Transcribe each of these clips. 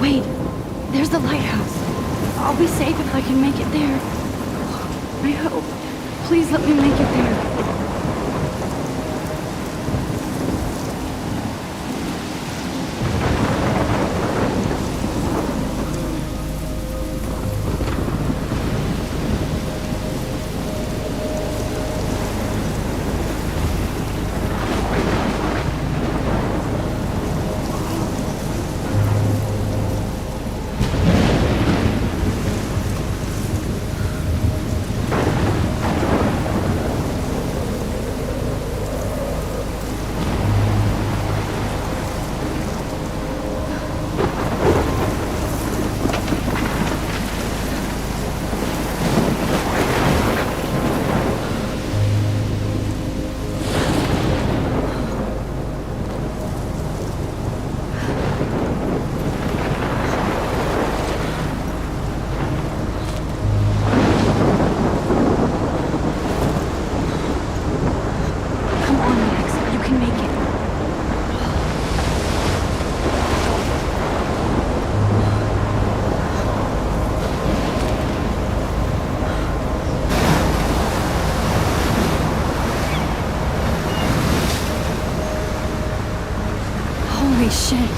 Wait, there's the lighthouse. I'll be safe if I can make it there. I hope. Please let me make it there. Holy shit.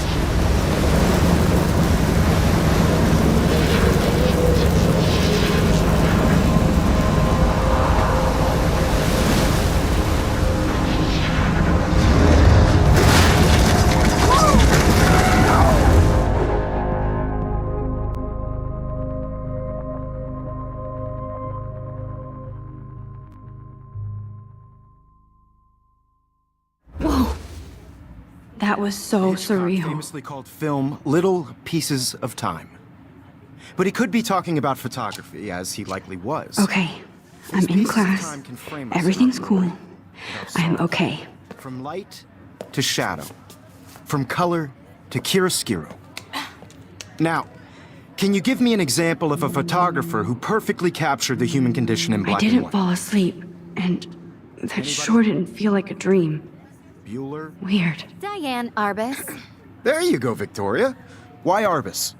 That was so surreal. Famously called film Little Pieces of Time. But he could be talking about photography, as he likely was. Okay, I'm in class. Everything's cool. I'm okay. From light to shadow. From color to chiaroscuro. Now, can you give me an example of a photographer who perfectly captured the human condition in black and I didn't white? fall asleep, and that sure didn't feel like a dream. Bueller? Weird. Diane Arbus. There you go, Victoria. Why Arbus?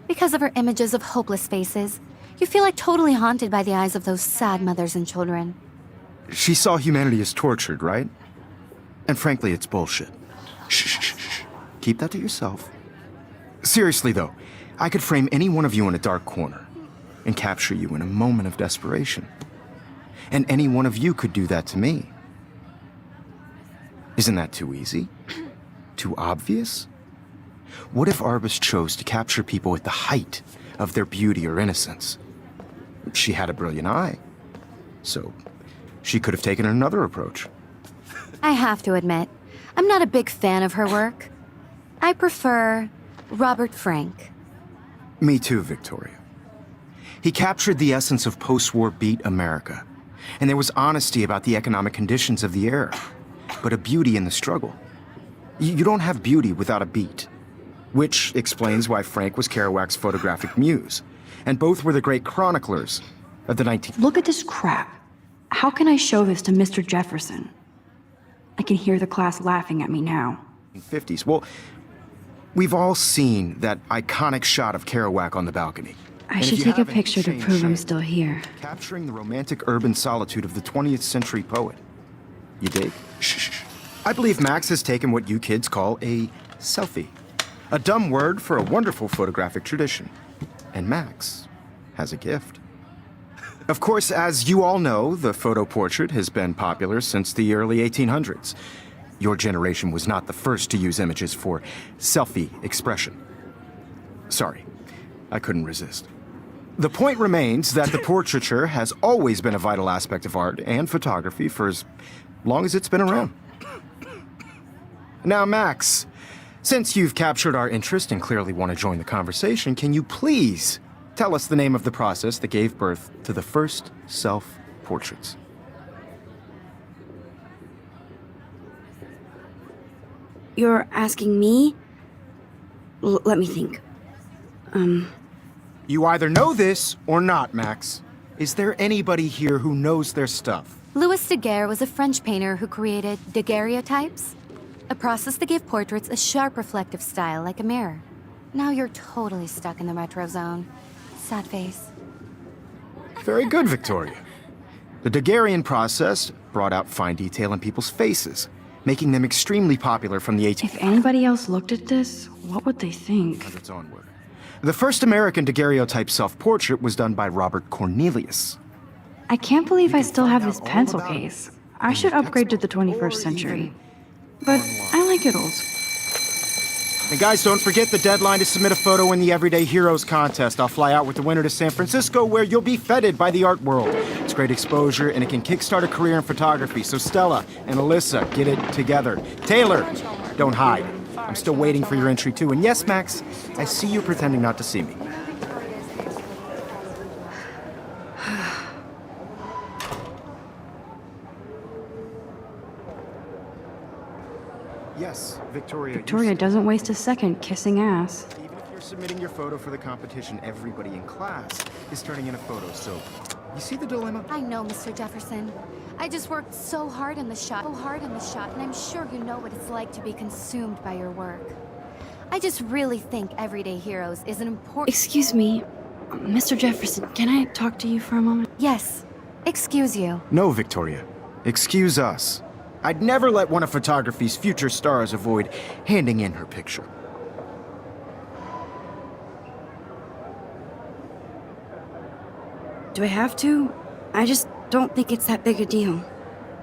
Because of her images of hopeless faces, you feel like totally haunted by the eyes of those sad mothers and children. She saw humanity as tortured, right? And frankly, it's bullshit. Shh, shh, shh, shh. Keep that to yourself. Seriously, though, I could frame any one of you in a dark corner and capture you in a moment of desperation. And any one of you could do that to me. Isn't that too easy? Too obvious? What if Arbus chose to capture people at the height of their beauty or innocence? She had a brilliant eye, so she could have taken another approach. I have to admit, I'm not a big fan of her work. I prefer Robert Frank. Me too, Victoria. He captured the essence of post-war beat America, and there was honesty about the economic conditions of the era, but a beauty in the struggle. You don't have beauty without a beat, which explains why Frank was Kerouac's photographic muse, and both were the great chroniclers of the 19th. Look at this crap. How can I show this to Mr. Jefferson? I can hear the class laughing at me now. 50s. Well, we've all seen that iconic shot of Kerouac on the balcony. I And if should you take a haven't, picture to shame, prove I'm shame. still here. Capturing the romantic urban solitude of the 20th century poet. You dig? Shh. I believe Max has taken what you kids call a selfie. A dumb word for a wonderful photographic tradition. And Max has a gift. Of course, as you all know, the photo portrait has been popular since the early 1800s. Your generation was not the first to use images for selfie expression. Sorry, I couldn't resist. The point remains that the portraiture has always been a vital aspect of art and photography for as long as it's been around. Now, Max, since you've captured our interest and clearly want to join the conversation, can you please tell us the name of the process that gave birth to the first self-portraits? You're asking me? Let me think. You either know this or not, Max. Is there anybody here who knows their stuff? Louis Daguerre was a French painter who created daguerreotypes, a process that gave portraits a sharp reflective style like a mirror. Now you're totally stuck in the retro zone. Sad face. Very good, Victoria. The Daguerrean process brought out fine detail in people's faces, making them extremely popular from the 18th. If anybody else looked at this, what would they think? As its onward. The first American daguerreotype self-portrait was done by Robert Cornelius. I can't believe I still have this pencil case. I should upgrade to the 21st century. But I like it old. And guys, don't forget the deadline to submit a photo in the Everyday Heroes contest. I'll fly out with the winner to San Francisco, where you'll be feted by the art world. It's great exposure, and it can kickstart a career in photography. So Stella and Alyssa, get it together. Taylor, don't hide. I'm still waiting for your entry, too. And yes, Max, I see you pretending not to see me. Yes, Victoria. Victoria doesn't waste a second kissing ass. Even if you're submitting your photo for the competition, everybody in class is turning in a photo, so you see the dilemma? I know, Mr. Jefferson. I just worked so hard in the shot, and I'm sure you know what it's like to be consumed by your work. I just really think Everyday Heroes is an important... Excuse me, Mr. Jefferson, can I talk to you for a moment? Yes. Excuse you. No, Victoria. Excuse us. I'd never let one of photography's future stars avoid handing in her picture. Do I have to? I just don't think it's that big a deal.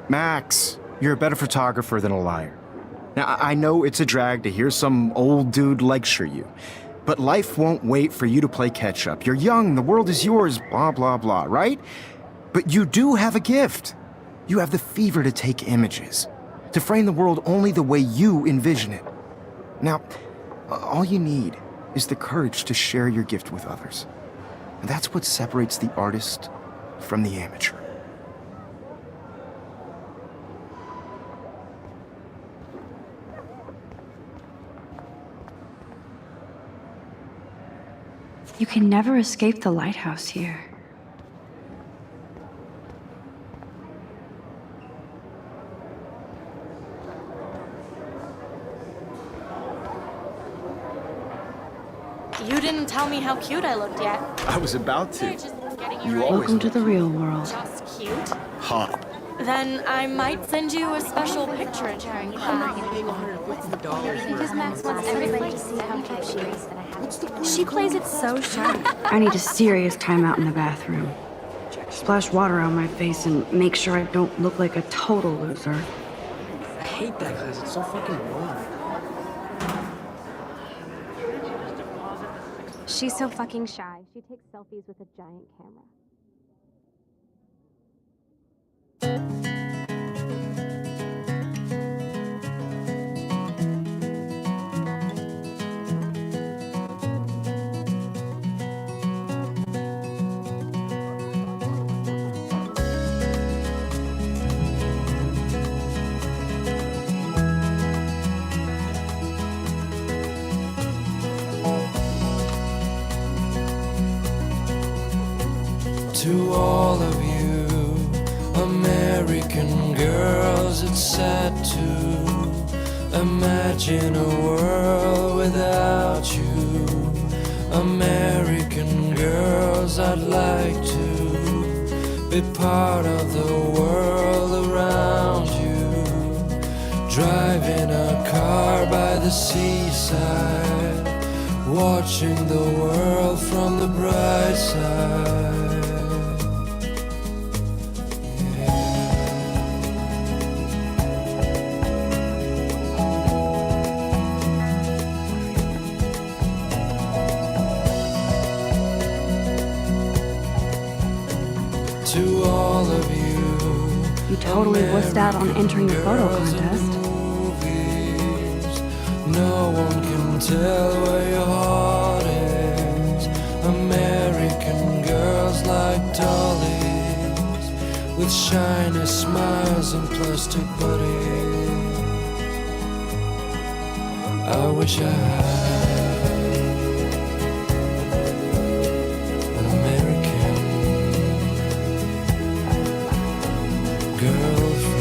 Max, you're a better photographer than a liar. Now, I know it's a drag to hear some old dude lecture you, but life won't wait for you to play catch-up. You're young, the world is yours, blah, blah, blah, right? But you do have a gift. You have the fever to take images, to frame the world only the way you envision it. Now, all you need is the courage to share your gift with others. And that's what separates the artist from the amateur. You can never escape the lighthouse here. You didn't tell me how cute I looked yet. I was about to. They're just getting you You right. always Welcome to the real world. Just cute. hot. Then I might send you a special picture in sharing Because Max wants everybody to see how cute she is. She plays it so shy. I need a serious timeout in the bathroom. Splash water on my face and make sure I don't look like a total loser. I hate that class. It's so fucking boring. She's so fucking shy. She takes selfies with a giant camera. To all of you American girls, it's sad to imagine a world without you. American girls, I'd like to be part of the world around you. Driving a car by the seaside, watching the world from the bright side. To all of you, You totally wussed out on entering the photo contest. movies, no one can tell where your heart is. American girls like dollies, with shiny smiles and plastic bodies. I wish I had an American girlfriend.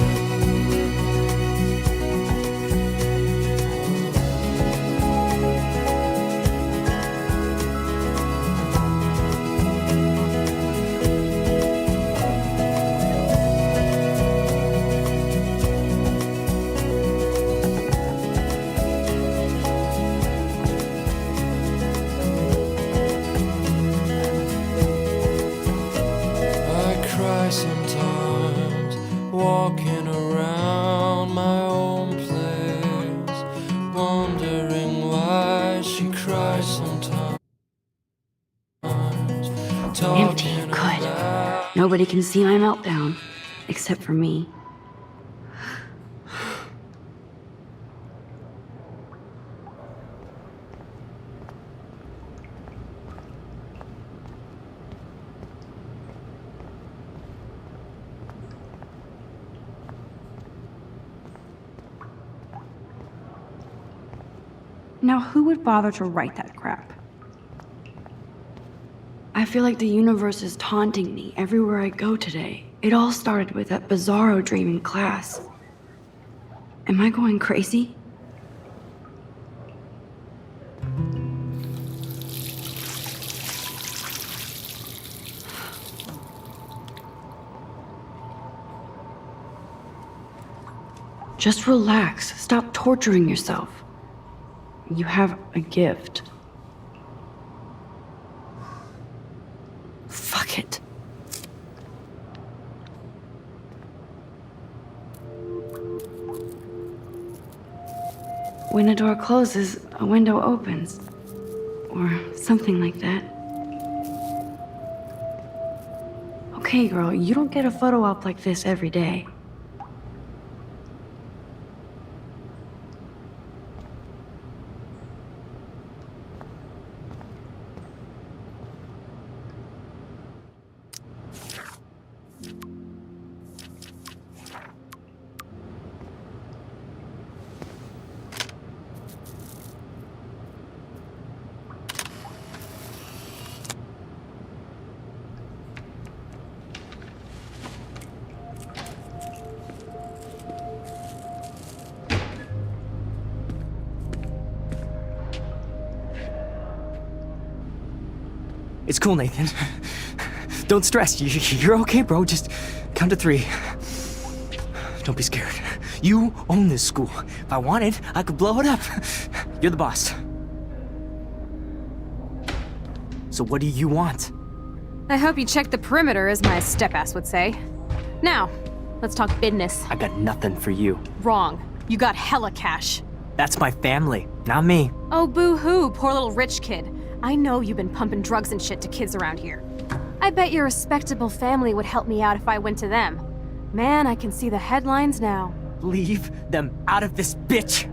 Empty. talking Good. about. Nobody can see my meltdown. Except for me. Now, who would bother to write that crap? I feel like the universe is taunting me everywhere I go today. It all started with that bizarro dream in class. Am I going crazy? Just relax. Stop torturing yourself. You have a gift. Fuck it. When a door closes, a window opens. Or something like that. Okay, girl, you don't get a photo op like this every day. It's cool, Nathan. Don't stress. You're okay, bro. Just count to 3. Don't be scared. You own this school. If I wanted, I could blow it up. You're the boss. So what do you want? I hope you checked the perimeter, as my step-ass would say. Now, let's talk business. I got nothing for you. Wrong. You got hella cash. That's my family, not me. Oh, boo-hoo, poor little rich kid. I know you've been pumping drugs and shit to kids around here. I bet your respectable family would help me out if I went to them. Man, I can see the headlines now. Leave them out of this bitch.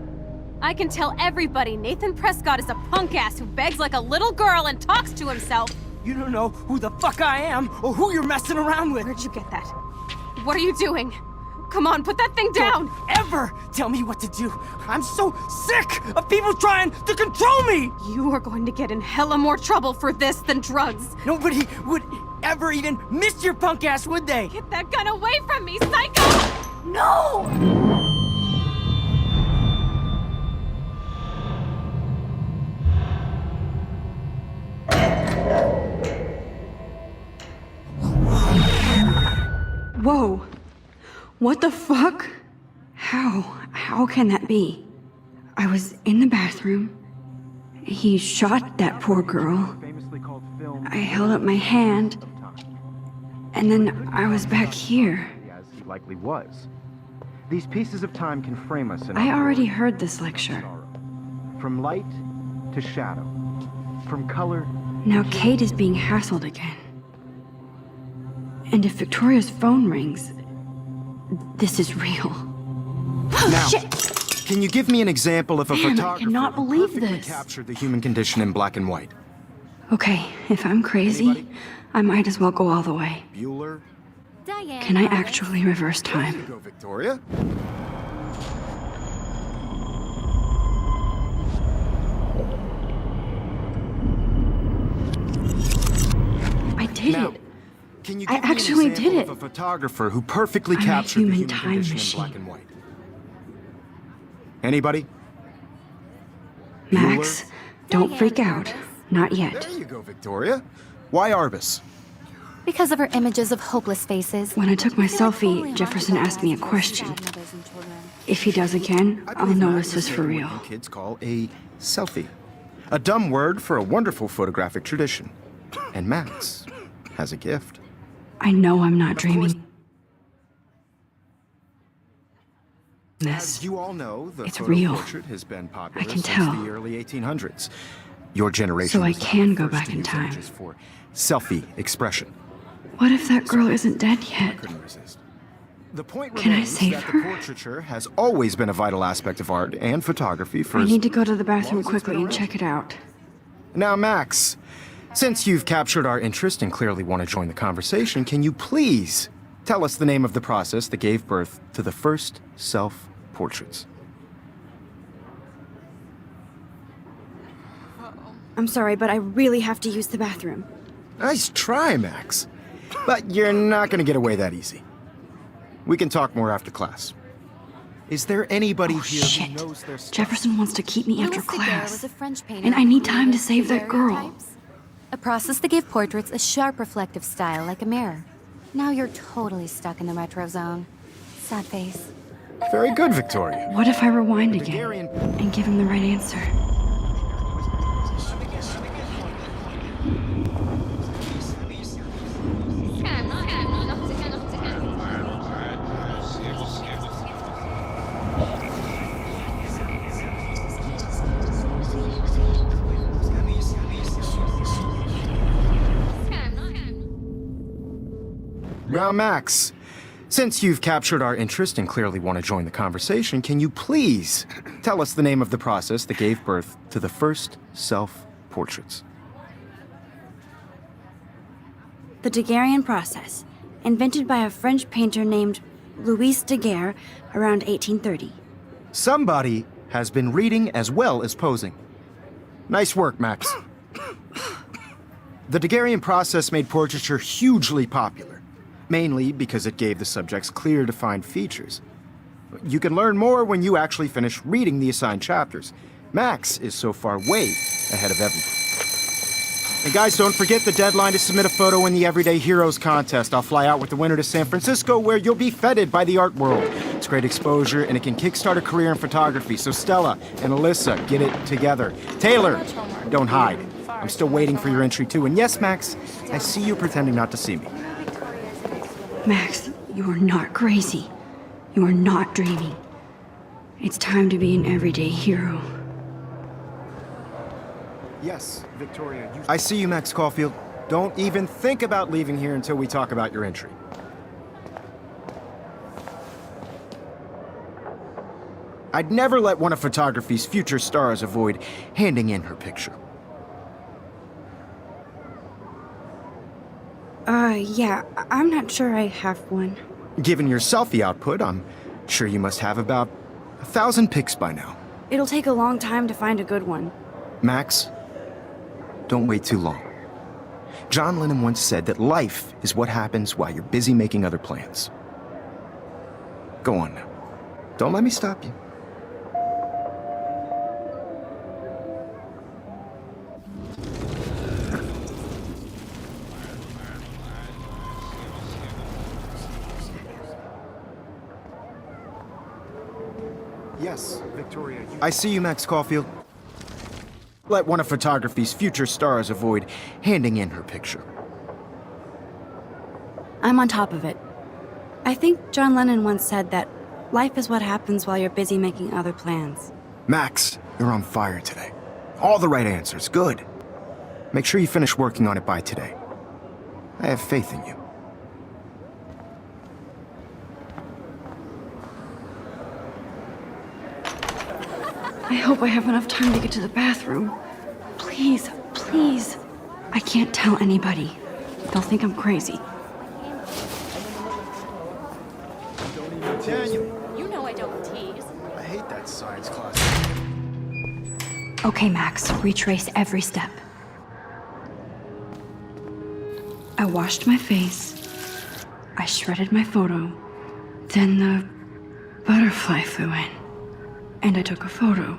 I can tell everybody Nathan Prescott is a punk ass who begs like a little girl and talks to himself. You don't know who the fuck I am or who you're messing around with. Where'd you get that? What are you doing? Come on, put that thing down! Don't ever tell me what to do. I'm so sick of people trying to control me. You are going to get in hella more trouble for this than drugs. Nobody would ever even miss your punk ass, would they? Get that gun away from me, psycho! No! Whoa. What the fuck? How can that be? I was in the bathroom. He shot that poor girl. I held up my hand. And then I was back here. As he likely was. These pieces of time can frame us in I our already world. heard this lecture. From light to shadow. From color. Now Kate is being hassled again. And if Victoria's phone rings, this is real. Now, Shit! can you give me an example of a Damn, I photographer cannot who believe perfectly this. captured the human condition in black and white? Okay, if I'm crazy, Anybody? I might as well go all the way. Bueller? Diane. Can I actually reverse There you time? go, Victoria. I did Now, it. can you I give me an actually example did of it. a photographer who perfectly I'm a captured the human human time condition machine. in black and white? Anybody? Max, don't Diane freak out. Jarvis. Not yet. There you go, Victoria. Why Arbus? Because of her images of hopeless faces. When I took my I feel like totally selfie, haunted Jefferson by asked me a eyes for question. sad mothers and children. If he does again, I I'll believe know Max this is is for taking real. what you kids call a selfie. A dumb word for a wonderful photographic tradition. And Max has a gift. I know I'm not dreaming. This. As you all know, the It's photo real. portrait has been popular I can since tell. the early 1800s. Your generation. So I was the can go first back to in use time. images for selfie expression. What if that girl isn't dead yet? Couldn't resist. The point Can I remains save that her? the portraiture has always been a vital aspect of art and photography for. I as need to go to the long bathroom as it's quickly been and around. check it out. Now, Max, since you've captured our interest and clearly want to join the conversation, can you please tell us the name of the process that gave birth to the first self-portraits? I'm sorry, but I really have to use the bathroom. Nice try, Max. But you're not going to get away that easy. We can talk more after class. Is there anybody Oh, here shit. who knows their stuff? Jefferson wants to keep me after Louis Daguerre class. was a French painter And I who need time to created save that girl. daguerreotypes, a process that gave portraits a sharp reflective style like a mirror. Now you're totally stuck in the retro zone. Sad face. Very good, Victoria. What if I rewind again Daguerrean- and give him the right answer? Now, Max, since you've captured our interest and clearly want to join the conversation, can you please tell us the name of the process that gave birth to the first self-portraits? The Daguerrean process, invented by a French painter named Louis Daguerre around 1830. Somebody has been reading as well as posing. Nice work, Max. The Daguerrean process made portraiture hugely popular, mainly because it gave the subjects clear, defined features. You can learn more when you actually finish reading the assigned chapters. Max is so far way ahead of everyone. And guys, don't forget the deadline to submit a photo in the Everyday Heroes contest. I'll fly out with the winner to San Francisco, where you'll be feted by the art world. It's great exposure, and it can kickstart a career in photography. So Stella and Alyssa, get it together. Taylor, don't hide. I'm still waiting for your entry too. And yes, Max, I see you pretending not to see me. Max, you are not crazy. You are not dreaming. It's time to be an everyday hero. Yes, Victoria. I see you, Max Caulfield. Don't even think about leaving here until we talk about your entry. I'd never let one of photography's future stars avoid handing in her picture. Yeah, I'm not sure I have one. Given your selfie output, I'm sure you must have about 1,000 pics by now. It'll take a long time to find a good one. Max, don't wait too long. John Lennon once said that life is what happens while you're busy making other plans. Go on now. Don't let me stop you. Yes, Victoria. I see you, Max Caulfield. Let one of photography's future stars avoid handing in her picture. I'm on top of it. I think John Lennon once said that life is what happens while you're busy making other plans. Max, you're on fire today. All the right answers. Good. Make sure you finish working on it by today. I have faith in you. I hope I have enough time to get to the bathroom. Please, please. I can't tell anybody. They'll think I'm crazy. Daniel, You know I don't tease. I hate that science class. Okay, Max, retrace every step. I washed my face. I shredded my photo. Then the butterfly flew in. And I took a photo.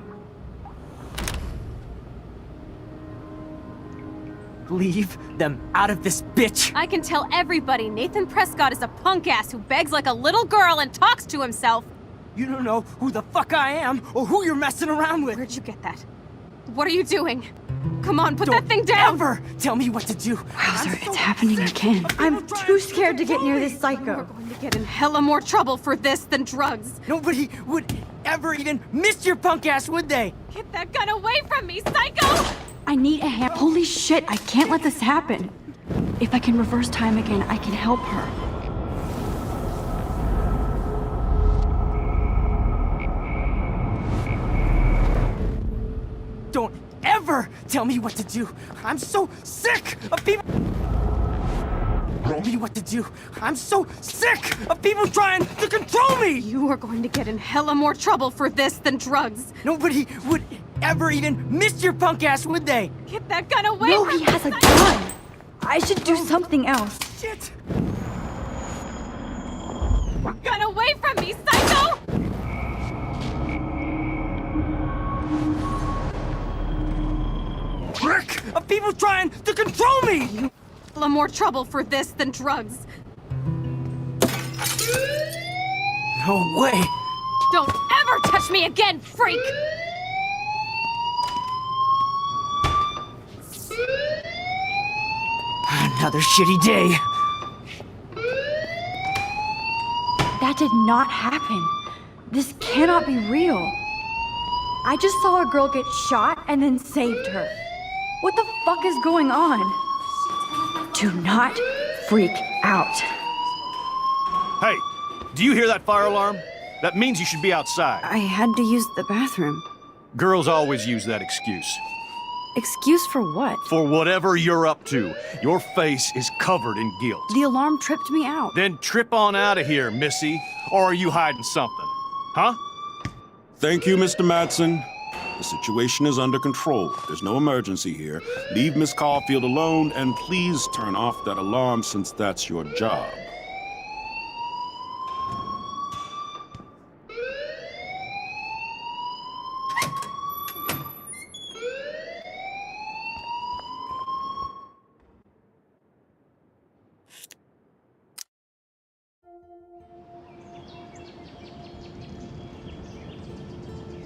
Leave them out of this bitch! I can tell everybody Nathan Prescott is a punk ass who begs like a little girl and talks to himself. You don't know who the fuck I am or who you're messing around with! Where'd you get that? What are you doing? Come on, put Don't that thing down! ever tell me what to do! Wowzer, it's happening again. I'm too scared to get near this We're psycho. going to get in hella more trouble for this than drugs. Nobody would ever even miss your punk ass, would they? Get that gun away from me, psycho! I need a hand. Holy shit, I can't let this happen. If I can reverse time again, I can help her. Don't ever tell me what to do. I'm so sick of people. Tell me what to do. I'm so sick of people trying to control me. You are going to get in hella more trouble for this than drugs. Nobody would ever even miss your punk ass, would they? Get that gun away No, from he has a gun. I should do something else. Shit. Gun away from me, psycho! Frick of people trying to control me. Hella more trouble for this than drugs. No way. Don't ever touch me again, freak! Another shitty day. That did not happen. This cannot be real. I just saw a girl get shot and then saved her. What the fuck is going on? Do not freak out. Hey, do you hear that fire alarm? That means you should be outside. I had to use the bathroom. Girls always use that excuse. Excuse for what? For whatever you're up to, your face is covered in guilt. The alarm tripped me out. Then trip on out of here, Missy. Or are you hiding something? Huh? Thank you, Mr. Madsen. The situation is under control. There's no emergency here. Leave Miss Caulfield alone, and please turn off that alarm since that's your job.